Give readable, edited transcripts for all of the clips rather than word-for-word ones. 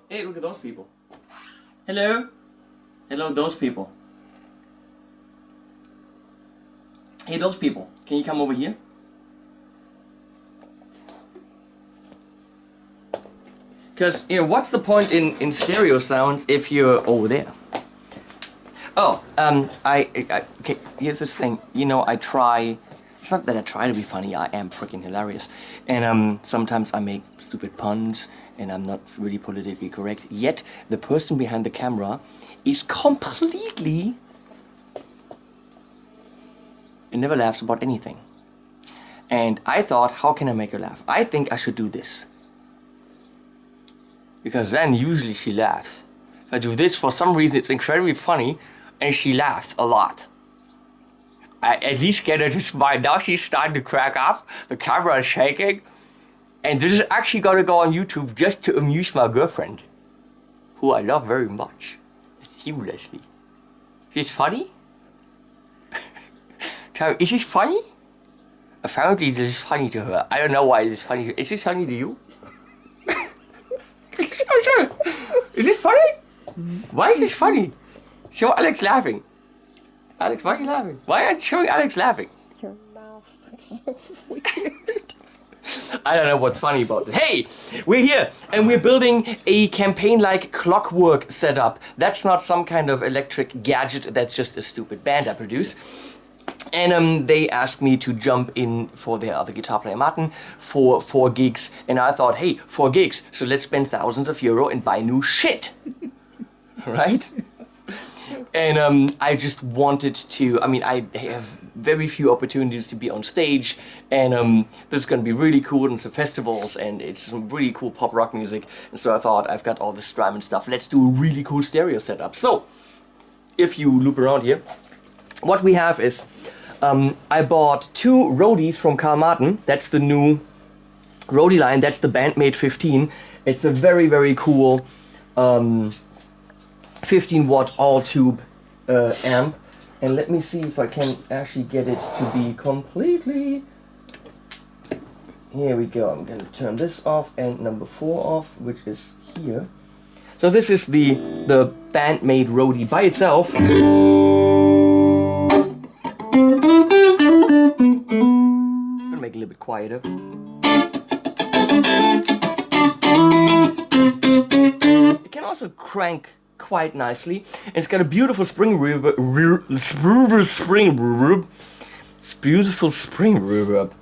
Hey, look at those people. Hello? Hello, those people. Hey, those people. Can you come over here? Because, you know, what's the point in stereo sounds if you're over there? Oh, okay, here's this thing. You know, I try... It's not that I try to be funny, I am freaking hilarious. And sometimes I make stupid puns, and I'm not really politically correct. Yet, the person behind the camera is completely... It never laughs about anything. And I thought, how can I make her laugh? I think I should do this. Because then usually she laughs. If I do this, for some reason it's incredibly funny, and she laughs a lot. I at least get her to smile. Now she's starting to crack up, the camera is shaking, and this is actually gonna go on YouTube just to amuse my girlfriend, who I love very much, seamlessly. Is this funny? Is this funny? Apparently this is funny to her. I don't know why this is funny. Is this funny to you? Is this funny? Why is this funny? Show Alex laughing. Alex, why are you laughing? Why aren't you showing Alex laughing? Your mouth looks so weird. I don't know what's funny about this. Hey, we're here and we're building a Campaign Like Clockwork setup. That's not some kind of electric gadget, that's just a stupid band I produce. And they asked me to jump in for their other guitar player Martin for 4 gigs. And I thought, hey, 4 gigs, so let's spend thousands of euro and buy new shit. Right? And I just wanted to, I mean, I have very few opportunities to be on stage. And this is going to be really cool in some festivals. And it's some really cool pop rock music. And so I thought, I've got all this Strymon stuff. Let's do a really cool stereo setup. So, if you loop around here, what we have is, I bought 2 Roadies from Carl Martin. That's the new Roadie line. That's the Bandmate 15. It's a very, very cool 15 watt all tube amp. And let me see if I can actually get it to be completely... Here we go. I'm going to turn this off and number 4 off, which is here. So this is the Bandmate Roadie by itself. Make it a little bit quieter. It can also crank quite nicely, and it's got a beautiful spring reverb. Beautiful spring reverb.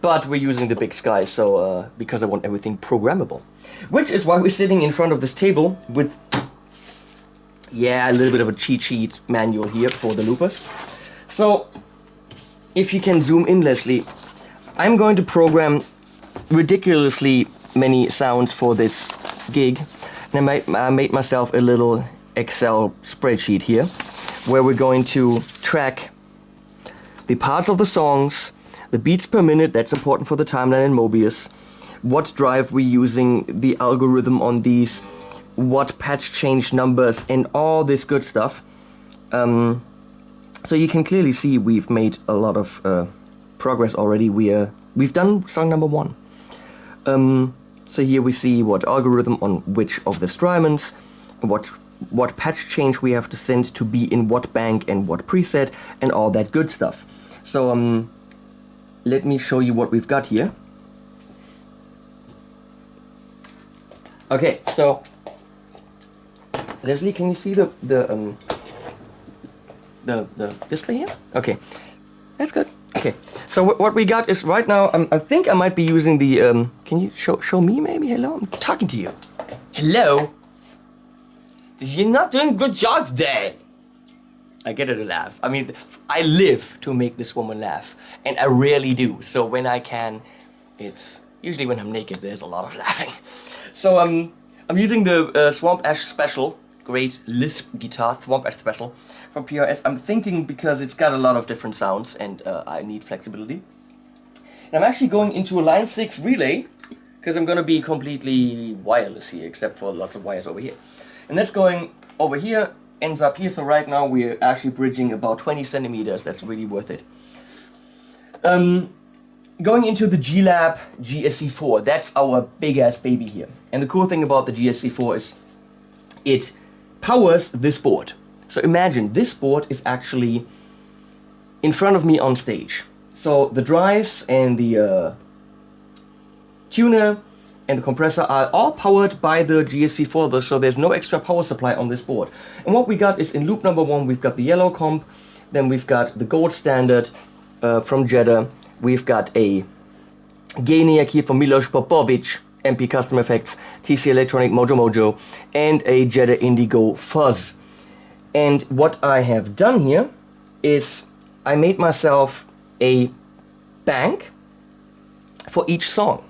But we're using the BigSky, so because I want everything programmable, which is why we're sitting in front of this table with, yeah, a little bit of a cheat sheet manual here for the loopers. So. If you can zoom in, Leslie, I'm going to program ridiculously many sounds for this gig. And I made myself a little Excel spreadsheet here, where we're going to track the parts of the songs, the beats per minute, that's important for the timeline in Mobius, what drive we're using, the algorithm on these, what patch change numbers, and all this good stuff. So you can clearly see we've made a lot of progress already. We've done song number 1. So here we see what algorithm on which of the Strymons, what patch change we have to send to be in what bank and what preset, and all that good stuff. So let me show you what we've got here. Okay, so Leslie, can you see the display here? Okay, that's good. Okay, so what we got is right now, I think I might be using the, can you show me maybe? Hello, I'm talking to you. Hello? You're not doing a good job today. I get her to laugh. I mean, I live to make this woman laugh, and I rarely do. So when I can, it's usually when I'm naked, there's a lot of laughing. So I'm using the Swamp Ash Special. Great Lisp guitar, Swamp Ash Special from PRS. I'm thinking because it's got a lot of different sounds and I need flexibility. And I'm actually going into a line 6 relay because I'm going to be completely wireless here, except for lots of wires over here. And that's going over here ends up here. So right now we're actually bridging about 20 centimeters. That's really worth it. Going into the G-Lab GSC4, that's our big ass baby here. And the cool thing about the GSC4 is it powers this board. So imagine this board is actually in front of me on stage. So the drives and the tuner and the compressor are all powered by the GSC4, so there's no extra power supply on this board. And what we got is in loop number 1, we've got the yellow comp, then we've got the gold standard from Jeddah, we've got a Gainiac here from Milos Popovic, MP Custom Effects, TC Electronic Mojo Mojo, and a Jeddah Indigo Fuzz. And what I have done here is I made myself a bank for each song.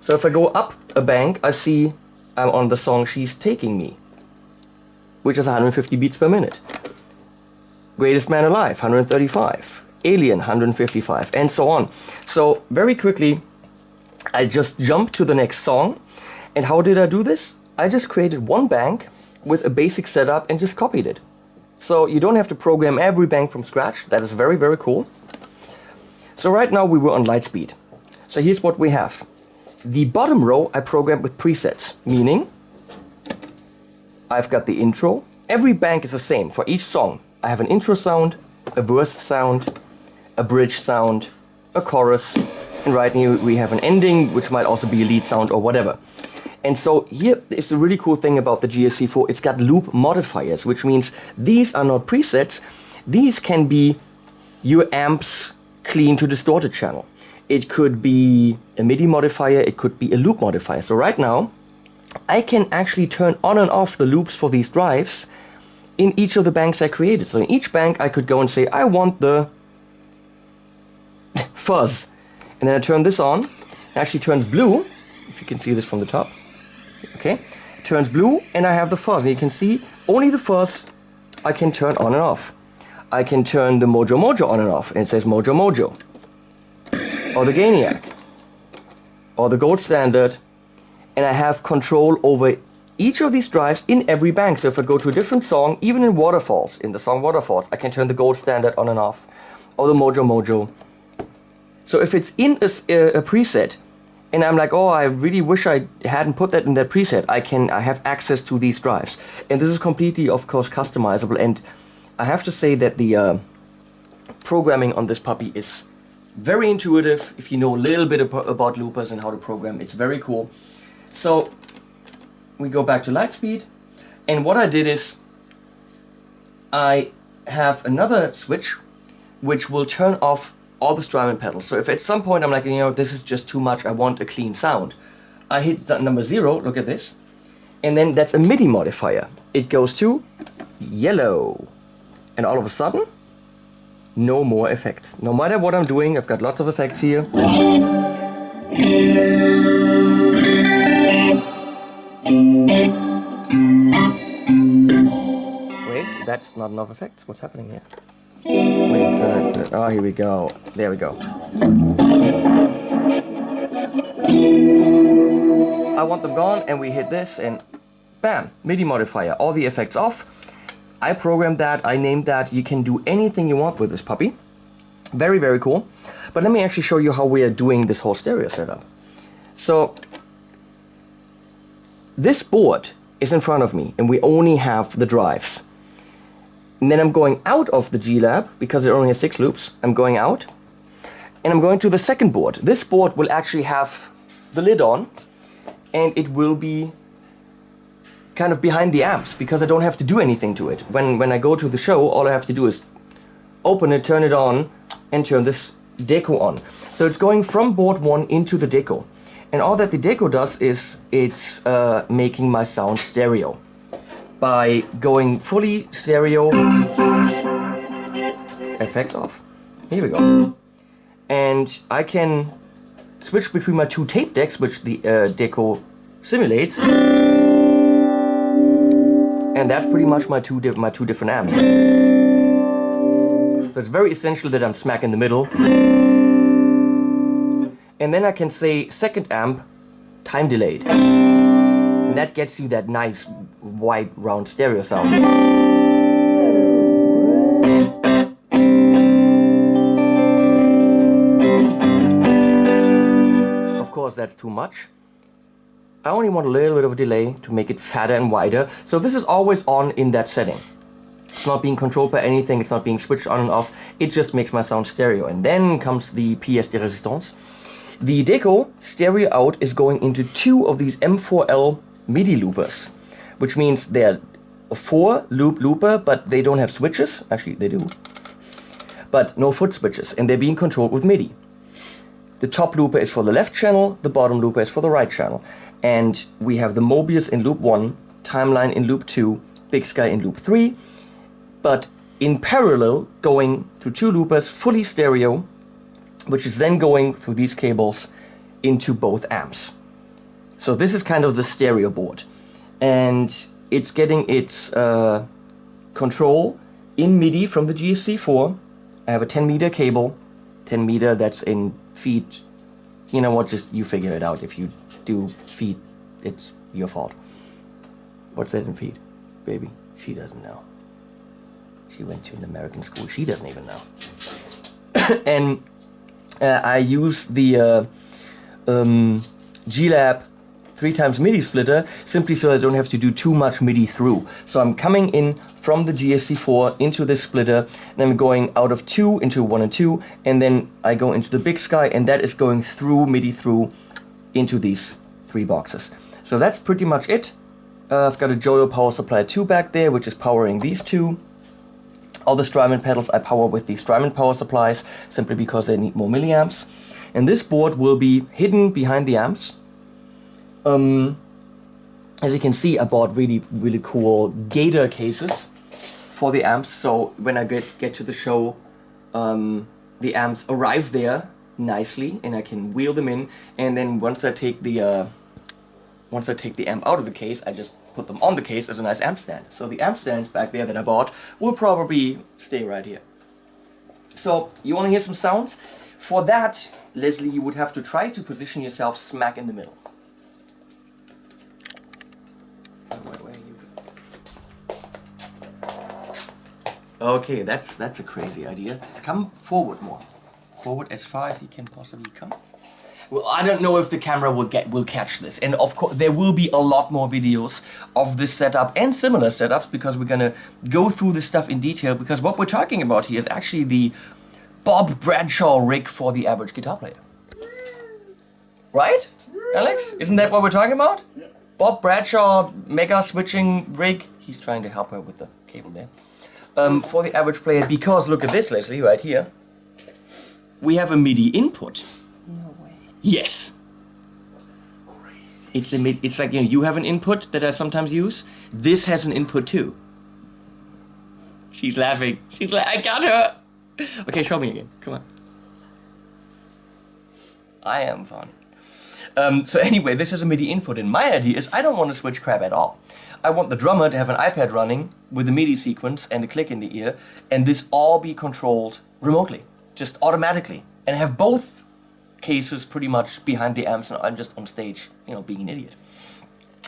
So if I go up a bank, I see I'm on the song She's Taking Me, which is 150 beats per minute. Greatest Man Alive, 135. Alien, 155, and so on. So very quickly, I just jumped to the next song. And how did I do this? I just created one bank with a basic setup and just copied it. So you don't have to program every bank from scratch. That is very, very cool. So right now we were on light speed. So here's what we have. The bottom row I programmed with presets, meaning I've got the intro. Every bank is the same for each song. I have an intro sound, a verse sound, a bridge sound, a chorus, and right here we have an ending, which might also be a lead sound or whatever. And so here is the really cool thing about the GSC4. It's got loop modifiers, which means these are not presets. These can be your amp's clean to distorted channel. It could be a MIDI modifier, it could be a loop modifier. So right now, I can actually turn on and off the loops for these drives in each of the banks I created. So in each bank, I could go and say, I want the fuzz. And then I turn this on. It actually turns blue, if you can see this from the top. Okay, it turns blue, and I have the fuzz. And you can see only the fuzz I can turn on and off. I can turn the Mojo Mojo on and off, and it says Mojo Mojo. Or the Gainiac, or the gold standard, and I have control over each of these drives in every bank. So if I go to a different song, even in Waterfalls, in the song Waterfalls, I can turn the gold standard on and off, or the Mojo Mojo. So if it's in a preset, and I'm like, oh, I really wish I hadn't put that in that preset, I have access to these drives. And this is completely, of course, customizable, and I have to say that the programming on this puppy is very intuitive. If you know a little bit about loopers and how to program, it's very cool. So we go back to Lightspeed, and what I did is I have another switch which will turn off all the Strymon pedals. So if at some point I'm like, you know, this is just too much, I want a clean sound, I hit that number 0, look at this, and then that's a MIDI modifier. It goes to yellow, and all of a sudden, no more effects. No matter what I'm doing, I've got lots of effects here. Wait, that's not enough effects. What's happening here? Wait, oh, here we go. There we go. I want them gone, and we hit this, and bam, MIDI modifier. All the effects off. I programmed that, I named that. You can do anything you want with this puppy. Very, very cool. But let me actually show you how we are doing this whole stereo setup. So, this board is in front of me, and we only have the drives. And then I'm going out of the G-Lab, because it only has 6 loops. I'm going out, and I'm going to the second board. This board will actually have the lid on, and it will be kind of behind the amps, because I don't have to do anything to it. When I go to the show, all I have to do is open it, turn it on, and turn this deco on. So it's going from board 1 into the deco. And all that the deco does is it's making my sound stereo. By going fully stereo, effects off. Here we go. And I can switch between my 2 tape decks, which the deco simulates. And that's pretty much my two different amps. So it's very essential that I'm smack in the middle. And then I can say second amp, time delayed. And that gets you that nice wide round stereo sound. because that's too much. I only want a little bit of a delay to make it fatter and wider. So this is always on in that setting. It's not being controlled by anything, it's not being switched on and off. It just makes my sound stereo. And then comes the pièce de résistance. The DECO stereo out is going into 2 of these M4L Midi Loopers, which means they're a 4-loop looper, but they don't have switches. Actually, they do. But no foot switches, and they're being controlled with MIDI. The top looper is for the left channel, the bottom looper is for the right channel. And we have the Mobius in loop 1, TimeLine in loop 2, BigSky in loop 3, but in parallel going through 2 loopers, fully stereo, which is then going through these cables into both amps. So this is kind of the stereo board. And it's getting its control in MIDI from the GSC4. I have a 10 meter cable, 10 meter, that's in feet. You know what, just you figure it out. If you do feet, it's your fault. What's that in feet? Baby, she doesn't know. She went to an American school, she doesn't even know. And I use the G-Lab 3x MIDI splitter, simply so I don't have to do too much MIDI through. So I'm coming in from the GSC4 into this splitter, and I'm going out of 2 into 1 and 2, and then I go into the BigSky, and that is going through MIDI through into these 3 boxes. So that's pretty much it. I've got a Joyo power supply 2 back there, which is powering these 2. All the Strymon pedals I power with the Strymon power supplies, simply because they need more milliamps. And this board will be hidden behind the amps. As you can see, I bought really cool gator cases for the amps, so when I get to the show, the amps arrive there nicely, and I can wheel them in. And then once I take the amp out of the case, I just put them on the case as a nice amp stand. So the amp stands back there that I bought will probably stay right here. So you want to hear some sounds? For that, Leslie, you would have to try to position yourself smack in the middle. Okay, that's a crazy idea. Come forward more. Forward as far as you can possibly come. Well, I don't know if the camera will catch this. And of course, there will be a lot more videos of this setup and similar setups, because we're gonna go through this stuff in detail, because what we're talking about here is actually the Bob Bradshaw rig for the average guitar player. Right, Alex? Isn't that what we're talking about? Yeah. Bob Bradshaw mega switching rig. He's trying to help her with the cable there. For the average player, because look at this, Leslie, right here. We have a MIDI input. No way. Yes. Crazy. It's like, you have an input that I sometimes use. This has an input too. She's laughing. She's like, I got her. Okay, show me again. Come on. I am fun. So anyway, this is a MIDI input, and my idea is I don't want to switch crap at all. I want the drummer to have an iPad running with a MIDI sequence and a click in the ear, and this all be controlled remotely, just automatically, and have both cases pretty much behind the amps, and I'm just on stage, being an idiot.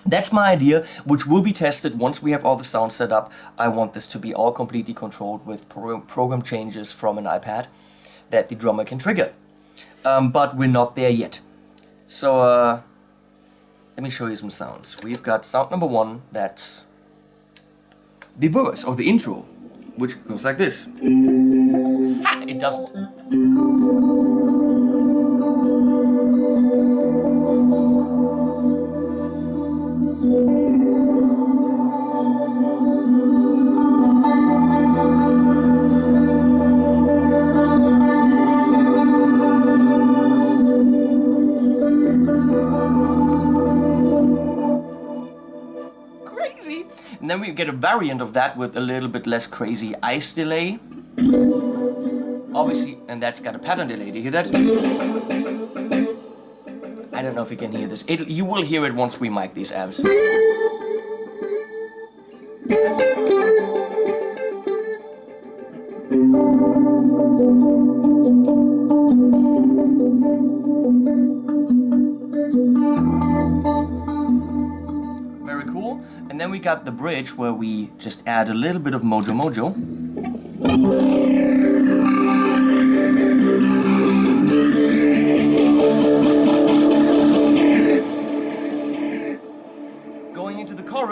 That's my idea, which will be tested once we have all the sound set up. I want this to be all completely controlled with program changes from an iPad that the drummer can trigger. But we're not there yet. So, let me show you some sounds. We've got sound number 1, that's the verse, or the intro, which goes like this. Ha! It doesn't. And then we get a variant of that with a little bit less crazy ice delay. Obviously, and that's got a pattern delay. Do you hear that? I don't know if you can hear this. You will hear it once we mic these amps. Very cool. And then we got the bridge where we just add a little bit of mojo mojo.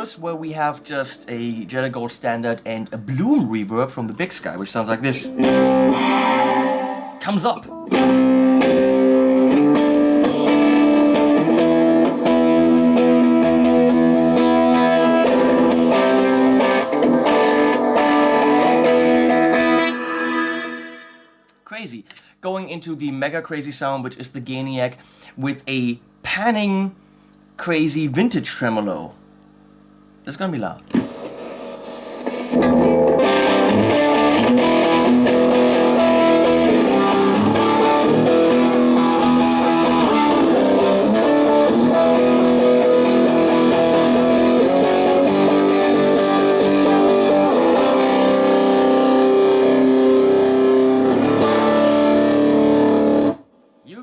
reverbs where we have just a Jedi Gold Standard and a Bloom reverb from the BigSky, which sounds like this. Comes up. Crazy. Going into the mega crazy sound, which is the Gainiac, with a panning crazy vintage tremolo. It's gonna be loud.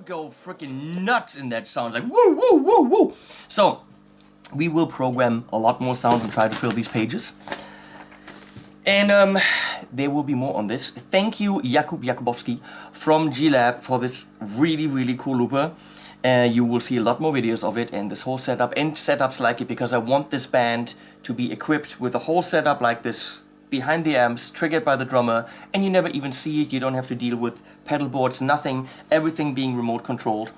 Go freaking nuts in that sound, like woo woo woo woo. So we will program a lot more sounds and try to fill these pages, and there will be more on this. Thank you Jakub Jakubowski from G-Lab for this really cool looper. You will see a lot more videos of it and this whole setup and setups like it, because I want this band to be equipped with a whole setup like this behind the amps, triggered by the drummer, and you never even see it. You don't have to deal with pedal boards, nothing, everything being remote controlled.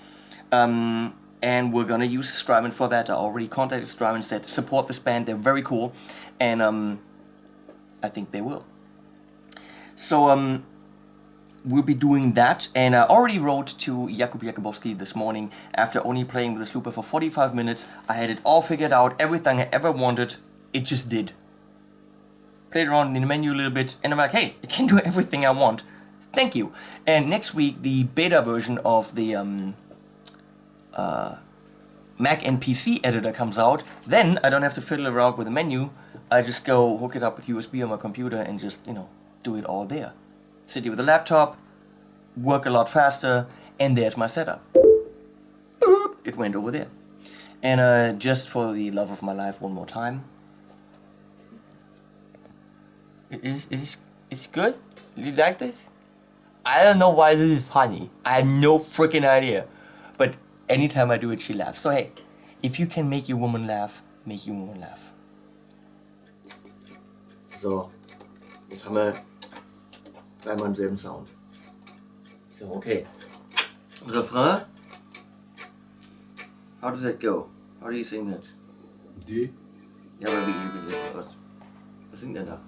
And we're gonna use Strymon for that. I already contacted Strymon, said support this band, they're very cool, and I think they will. So we'll be doing that, and I already wrote to Jakub Jakubowski this morning after only playing with this looper for 45 minutes. I had it all figured out, everything I ever wanted, it just did. Played around in the menu a little bit, and I'm like, hey, I can do everything I want. Thank you. And next week, the beta version of the Mac and PC editor comes out. Then I don't have to fiddle around with the menu. I just go hook it up with USB on my computer and just, you know, do it all there. Sit here with a laptop, work a lot faster, and there's my setup. Boop, it went over there. And just for the love of my life, one more time. It's good? You like this? I don't know why this is funny. I have no freaking idea. But anytime I do it, she laughs. So hey, if you can make your woman laugh, make your woman laugh. So, jetzt haben wir dreimal denselben Sound. So, okay. Refrain. How does that go? How do you sing that? D. Ja, aber wie was singt denn da?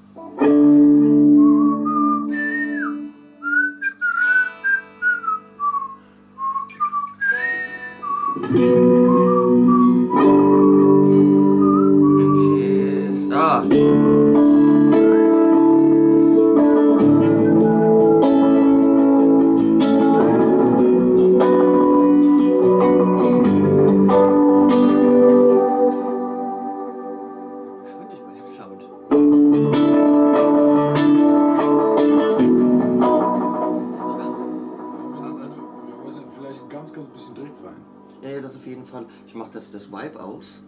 Ich mach das Vibe aus.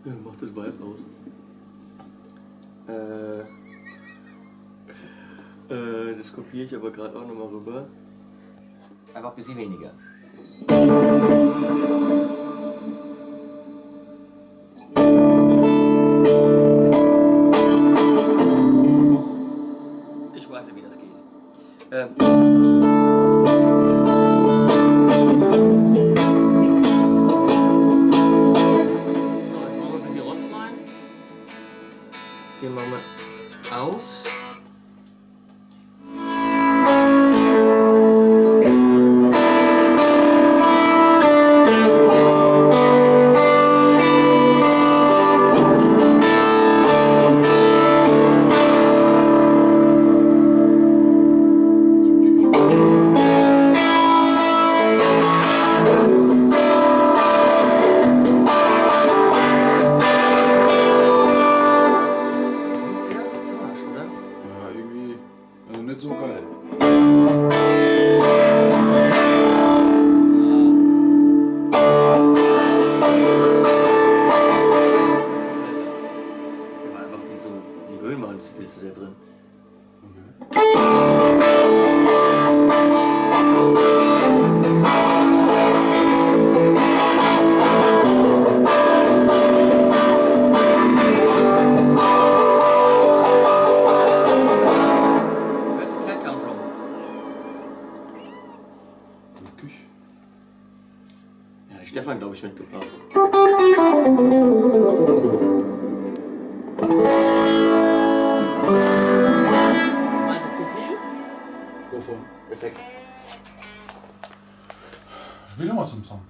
Ja, mach das Vibe aus. Das kopiere ich aber gerade auch nochmal rüber. Einfach ein bisschen weniger. Ich weiß ja, wie das geht. Den machen wir aus. Ja, der Stefan, glaube ich, mitgebracht. Meinst du zu viel? Wovon? Effekt. Spiel nochmal zum Song.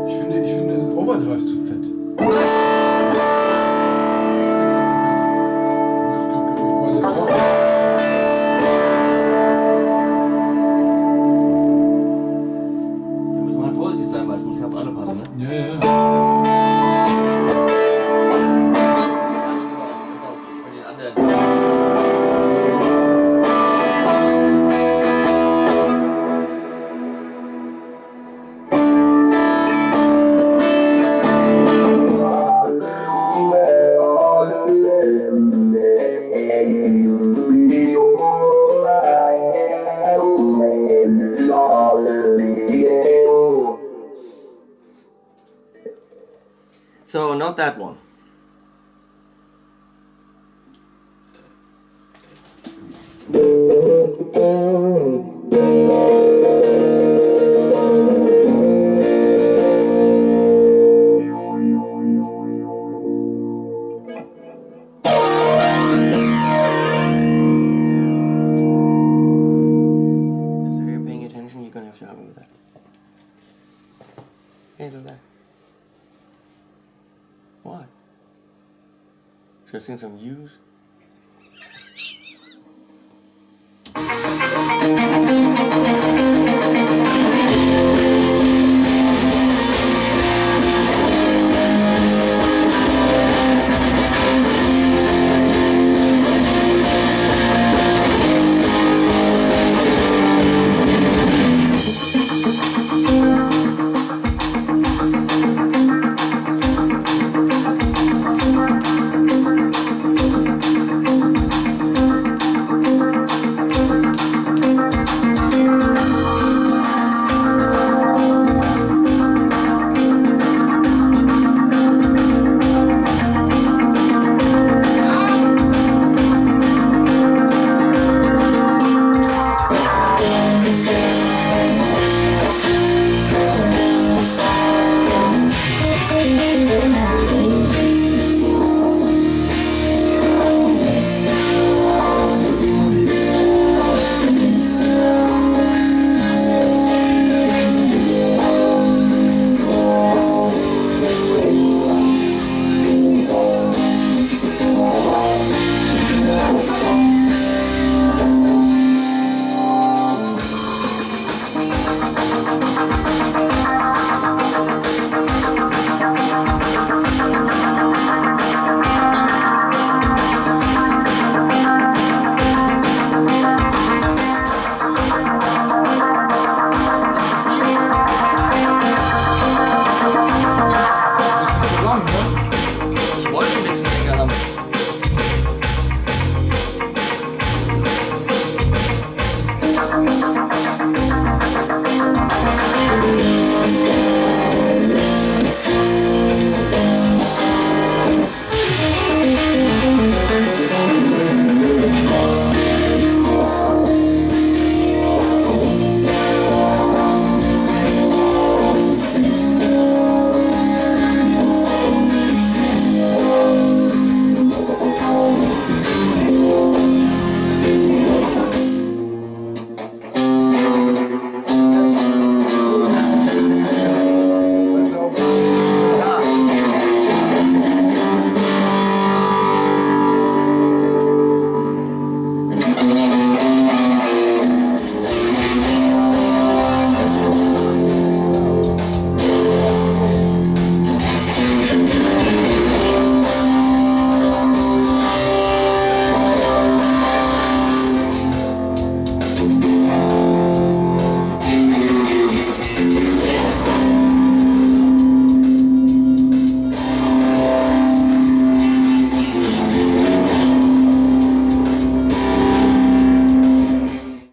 Ich finde das Overdrive zu fett. Das finde ich zu fett. Das gibt quasi trocken. Da muss man halt vorsichtig sein, weil es muss ja auf alle passen, ne? Ja, ja. Ja, das ist auch für den anderen. So, not that one. So you're paying attention, you're gonna have to help me with that. Hey, do that. What? Should I sing some views?